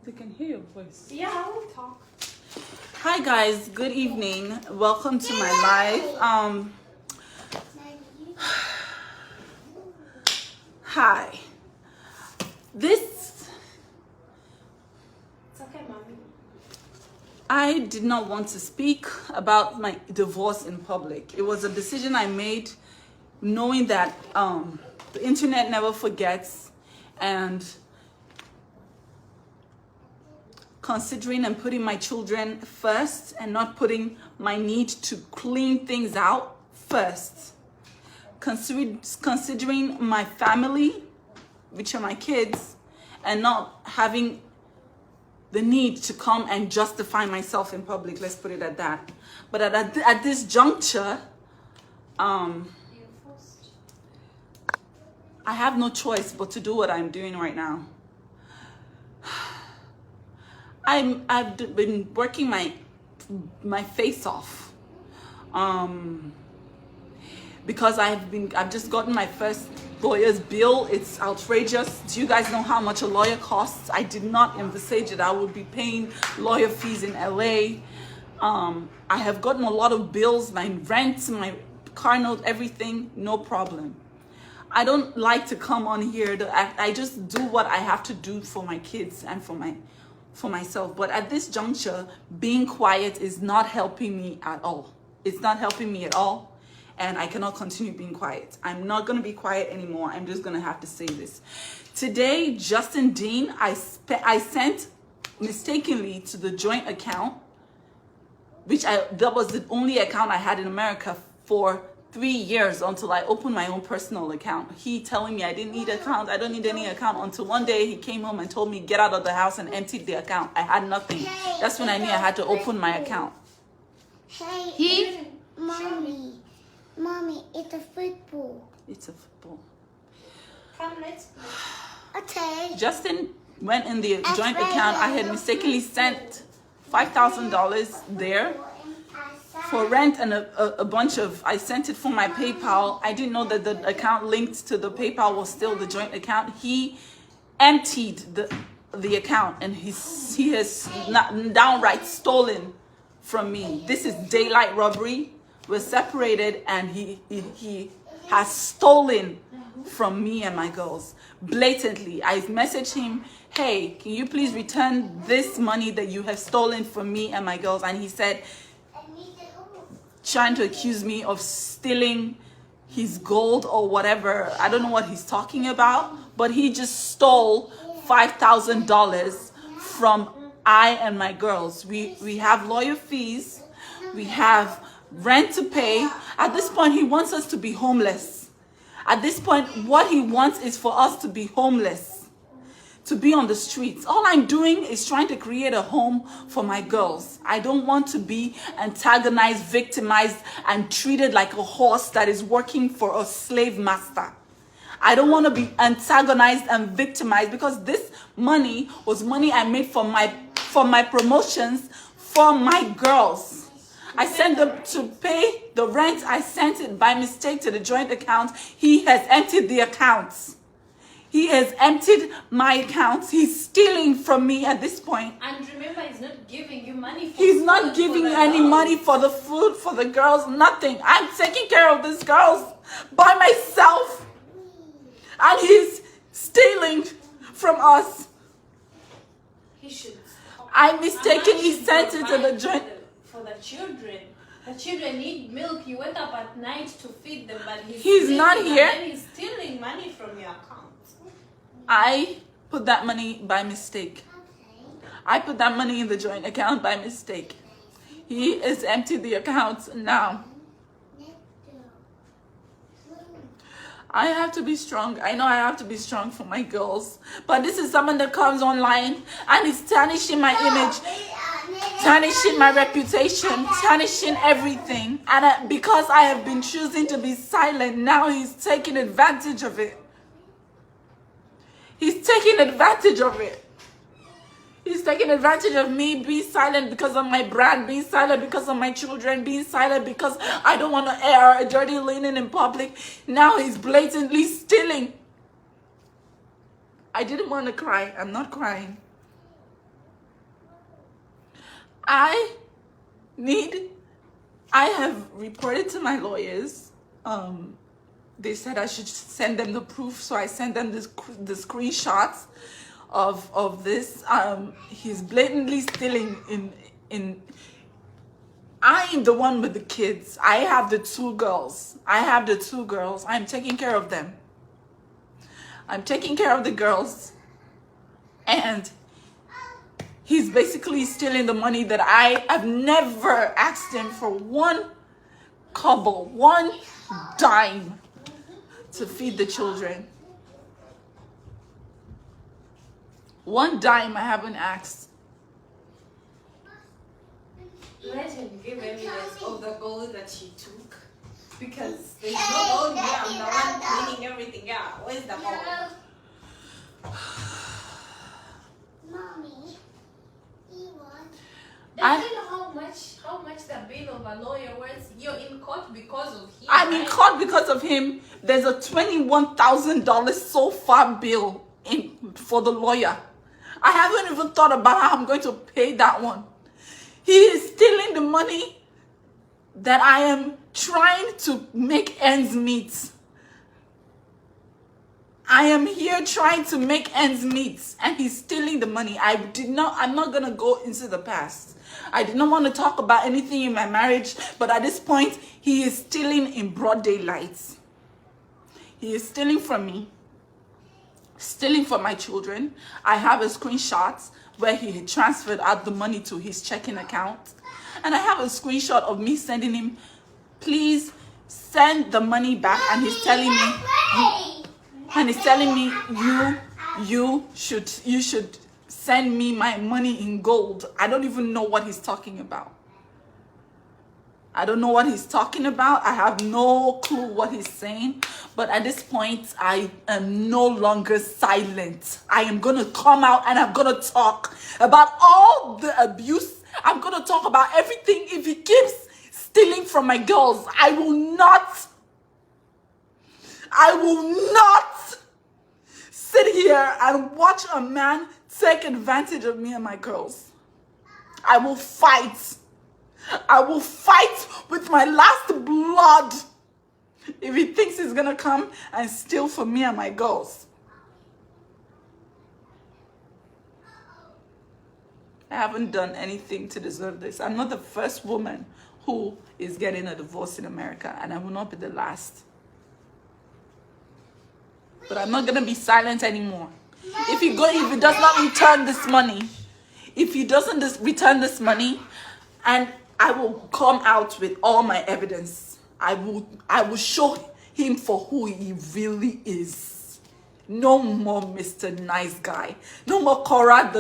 They can hear your voice. Yeah, I will talk. Hi guys, good evening. Welcome to my live. Hi. It's okay, mommy. I did not want to speak about my divorce in public. It was a decision I made knowing that the internet never forgets, and considering and putting my children first and not putting my need to clean things out first. Considering my family, which are my kids, and not having the need to come and justify myself in public. Let's put it at that. But at this juncture, I have no choice but to do what I'm doing right now. I've been working my face off, because I've just gotten my first lawyer's bill. It's outrageous. Do you guys know how much a lawyer costs? I did not envisage that I would be paying lawyer fees in LA. I have gotten a lot of bills, my rent, my car note, everything, no problem. I don't like to come on here. I just do what I have to do for my kids and for myself. But at this juncture, being quiet is not helping me at all. It's not helping me at all. And I cannot continue being quiet. I'm not going to be quiet anymore. I'm just going to have to say this. Today, Justin Dean, I sent mistakenly to the joint account, that was the only account I had in America for 3 years until I opened my own personal account. He telling me I didn't need an account. I don't need any account, until one day he came home and told me, get out of the house, and emptied the account. I had nothing. That's when I knew I had to open my account. Hey, Mommy, it's a football. It's a football. Come, let's play. Okay. Justin went in the joint account. I had mistakenly sent $5,000 there for rent and a bunch of, I sent it for my PayPal. I didn't know that the account linked to the PayPal was still the joint account. He emptied the account, and he has not downright stolen from me. This is daylight robbery. We're separated, and he has stolen from me and my girls blatantly. I messaged him, hey, can you please return this money that you have stolen from me and my girls? And he said, trying to accuse me of stealing his gold or whatever. I don't know what he's talking about, but he just stole $5,000 from I and my girls. We have lawyer fees. We have rent to pay. At this point, he wants us to be homeless. At this point, what he wants is for us to be homeless, to be on the streets. All I'm doing is trying to create a home for my girls. I don't want to be antagonized, victimized, and treated like a horse that is working for a slave master. I don't want to be antagonized and victimized, because this money was money I made for my promotions for my girls. I sent them to pay the rent. I sent it by mistake to the joint account. He has emptied the accounts. He has emptied my accounts. He's stealing from me at this point. And remember, he's not giving you money for He's not giving any money for the food, for the girls, nothing. I'm taking care of these girls by myself. And he's stealing from us. He should stop. I mistakenly sent it to the joint. For the children. The children need milk. You wake up at night to feed them, but He's not here. And then he's stealing money from your account. I put that money by mistake. I put that money in the joint account by mistake. He has emptied the accounts now. I have to be strong. I know I have to be strong for my girls. But this is someone that comes online and is tarnishing my image, tarnishing my reputation, tarnishing everything. And because I have been choosing to be silent, now he's taking advantage of it. He's taking advantage of it. He's taking advantage of me being silent because of my brand, being silent because of my children, being silent because I don't want to air a dirty linen in public. Now he's blatantly stealing. I didn't want to cry. I'm not crying. I have reported to my lawyers. They said I should send them the proof, so I sent them the screenshots of this. He's blatantly stealing in. I am the one with the kids. I have the two girls. I'm taking care of them. I'm taking care of the girls. And he's basically stealing the money that I have never asked him for one kobo, one dime to feed the children. One dime I haven't asked. Let him give evidence of the gold that she took. Because there's no gold here. I'm the one cleaning everything out. Where's the gold? Mommy, he wants. Does you know how much the bill of a lawyer was? You're in court because of him. I'm in right? court because of him. There's a $21,000 so far bill for the lawyer. I haven't even thought about how I'm going to pay that one. He is stealing the money that I am trying to make ends meet. I am here trying to make ends meet, and he's stealing the money. I'm not going to go into the past. I did not want to talk about anything in my marriage, but at this point, he is stealing in broad daylight. He is stealing from me, stealing from my children. I have a screenshot where he had transferred out the money to his checking account. And I have a screenshot of me sending him, please send the money back. And he's telling me, you should send me my money in gold. I don't even know what he's talking about. I don't know what he's talking about. I have no clue what he's saying. But at this point, I am no longer silent. I am going to come out and I'm going to talk about all the abuse. I'm going to talk about everything. If he keeps stealing from my girls, I will not sit here and watch a man take advantage of me and my girls. I will fight. I will fight with my last blood if he thinks he's gonna come and steal from me and my girls. I haven't done anything to deserve this. I'm not the first woman who is getting a divorce in America, and I will not be the last. But I'm not gonna be silent anymore. If he does not return this money, return this money, and I will come out with all my evidence. I will show him for who he really is. No more Mr. Nice Guy. No more Cora,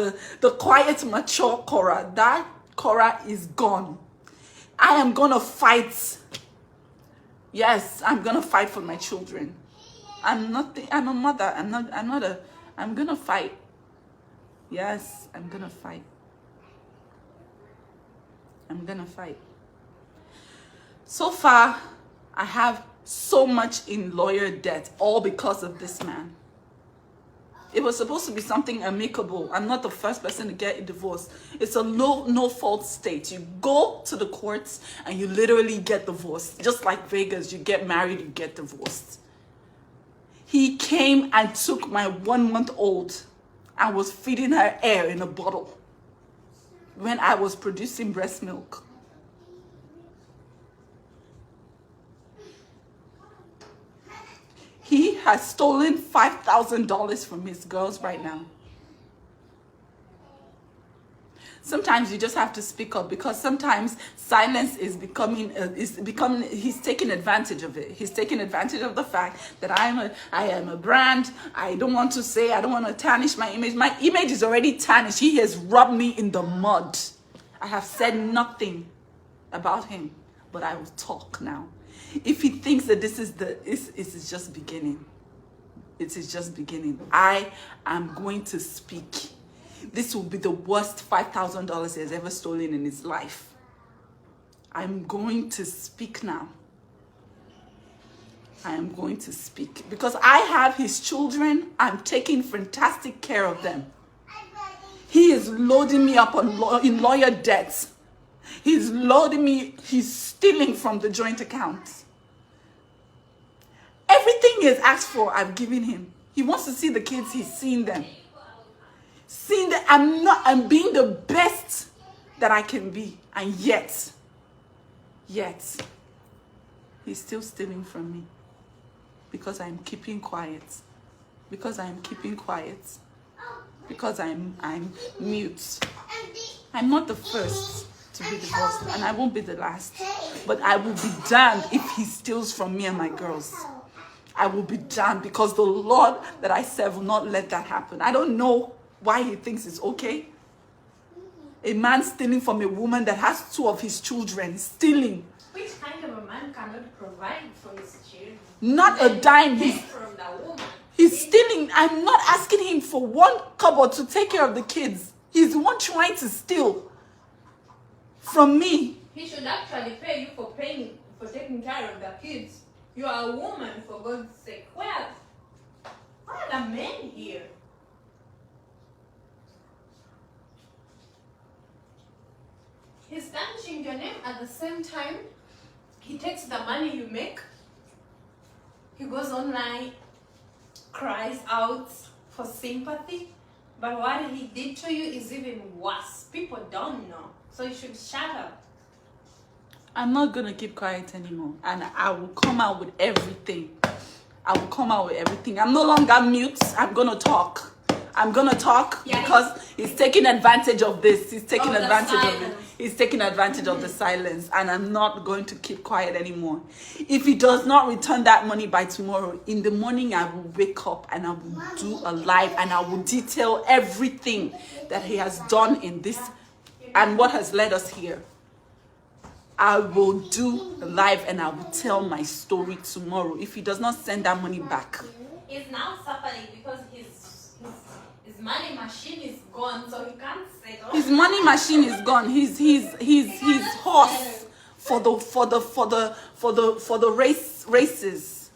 the quiet, mature Cora. That Cora is gone. I am gonna fight. Yes, I'm gonna fight for my children. I'm a mother. I'm gonna fight. Yes, I'm gonna fight. I'm gonna fight. So far, I have so much in lawyer debt, all because of this man. It was supposed to be something amicable. I'm not the first person to get a divorce. It's a no fault state. You go to the courts and you literally get divorced. Just like Vegas, you get married, you get divorced. He came and took my 1-month-old and was feeding her air in a bottle when I was producing breast milk. He has stolen $5,000 from his girls right now. Sometimes you just have to speak up, because sometimes silence is he's taking advantage of it. He's taking advantage of the fact that I am a brand. I don't want to tarnish my image. My image is already tarnished. He has rubbed me in the mud. I have said nothing about him, but I will talk now. If he thinks that this is just beginning, it is just beginning. I am going to speak. This will be the worst $5,000 he has ever stolen in his life. I'm going to speak now. I am going to speak because I have his children. I'm taking fantastic care of them. He is loading me up in lawyer debts He's loading me. He's stealing from the joint account. Everything he has asked for, I've given him. He wants to see the kids. He's seen them. Seeing that I'm being the best that I can be. And yet, he's still stealing from me. Because I'm keeping quiet. Because I'm keeping quiet. Because I'm mute. I'm not the first to be divorced, and I won't be the last. But I will be damned if he steals from me and my girls. I will be damned, because the Lord that I serve will not let that happen. I don't know why he thinks it's okay. A man stealing from a woman that has 2 of his children. Stealing. Which kind of a man cannot provide for his children? Not a dime. Take from the woman. He's stealing. I'm not asking him for 1 kobo to take care of the kids. He's the one trying to steal from me. He should actually pay you for taking care of the kids. You are a woman, for God's sake. Where are the men here? He's tarnishing your name at the same time. He takes the money you make. He goes online, cries out for sympathy. But what he did to you is even worse. People don't know. So you should shut up. I'm not going to keep quiet anymore. And I will come out with everything. I will come out with everything. I'm no longer mute. I'm going to talk. I'm going to talk because he's taking advantage of this. He's taking advantage of it. He's taking advantage of the silence. And I'm not going to keep quiet anymore. If he does not return that money by tomorrow, in the morning I will wake up and I will do a live and I will detail everything that he has done in this and what has led us here. I will do a live and I will tell my story tomorrow if he does not send that money back. He's now suffering because his money machine is gone, so he can't settle. His money machine is gone. His horse for the races.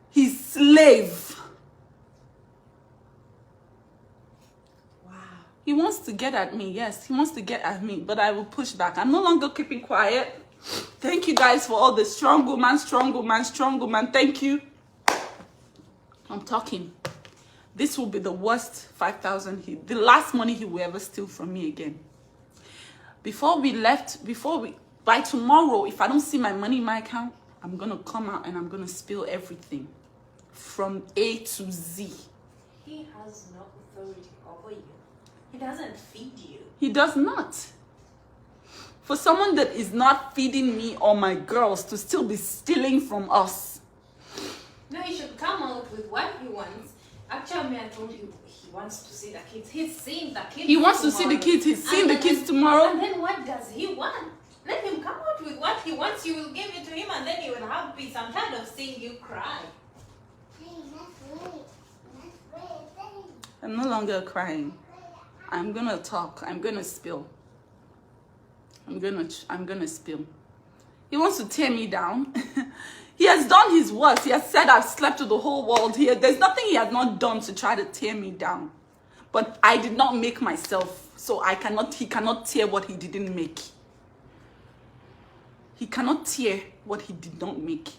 His slave. Wow. He wants to get at me. Yes, he wants to get at me, but I will push back. I'm no longer keeping quiet. Thank you guys for all the strong woman. Thank you. I'm talking. This will be the worst 5,000 the last money he will ever steal from me again. By tomorrow, if I don't see my money in my account, I'm going to come out and I'm going to spill everything from A to Z. He has no authority over you. He doesn't feed you. He does not. For someone that is not feeding me or my girls to still be stealing from us. No, he should come out with what he wants. Actually, I told you he wants to see the kids. He's seeing the kids. He wants to see the kids. He's seeing the kids tomorrow. And then what does he want? Let him come out with what he wants. You will give it to him and then he will have peace. I'm tired of seeing you cry. I'm no longer crying. I'm going to talk. I'm going to spill. I'm gonna spill. He wants to tear me down. He has done his worst. He has said I've slept with the whole world here. There's nothing he has not done to try to tear me down. But I did not make myself, so he cannot tear what he didn't make. He cannot tear what he did not make.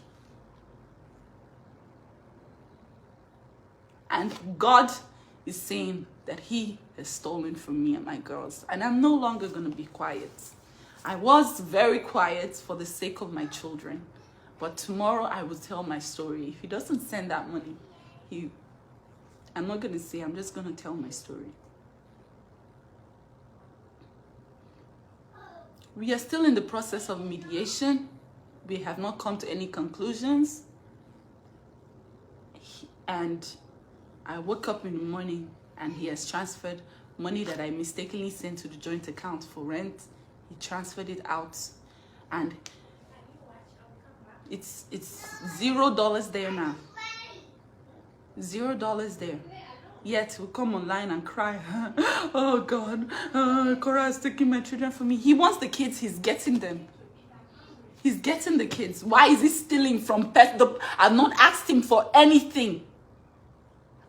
And God is saying that he has stolen from me and my girls. And I'm no longer going to be quiet. I was very quiet for the sake of my children. But tomorrow I will tell my story. If he doesn't send that money, I'm not going to say, I'm just going to tell my story. We are still in the process of mediation. We have not come to any conclusions. And I woke up in the morning and he has transferred money that I mistakenly sent to the joint account for rent. He transferred it out and it's $0 there now. $0 there. Yet we'll come online and cry. Oh God, Cora is taking my children from me. He wants the kids, he's getting them. He's getting the kids. Why is he stealing from pets? I've not asked him for anything.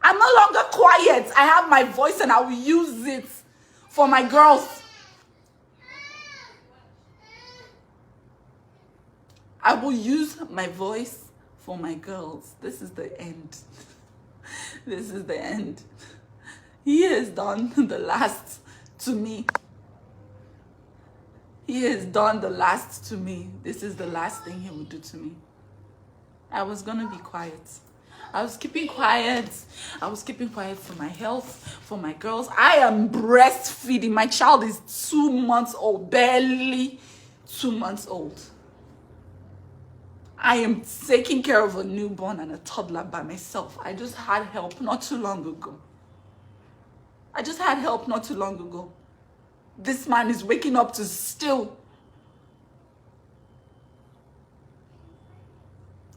I'm no longer quiet. I have my voice and I will use it for my girls. I will use my voice for my girls. This is the end. This is the end. He has done the last to me. He has done the last to me. This is the last thing he will do to me. I was gonna be quiet. I was keeping quiet. I was keeping quiet for my health, for my girls. I am breastfeeding. My child is 2 months old, barely 2 months old. I am taking care of a newborn and a toddler by myself. I just had help not too long ago. I just had help not too long ago. This man is waking up to still.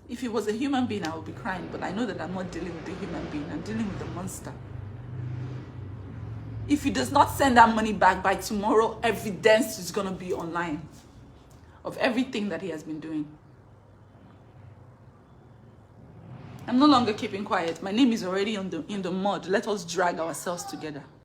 If he was a human being, I would be crying, but I know that I'm not dealing with a human being. I'm dealing with a monster. If he does not send that money back by tomorrow, evidence is going to be online of everything that he has been doing. I'm no longer keeping quiet. My name is already in the mud. Let us drag ourselves together.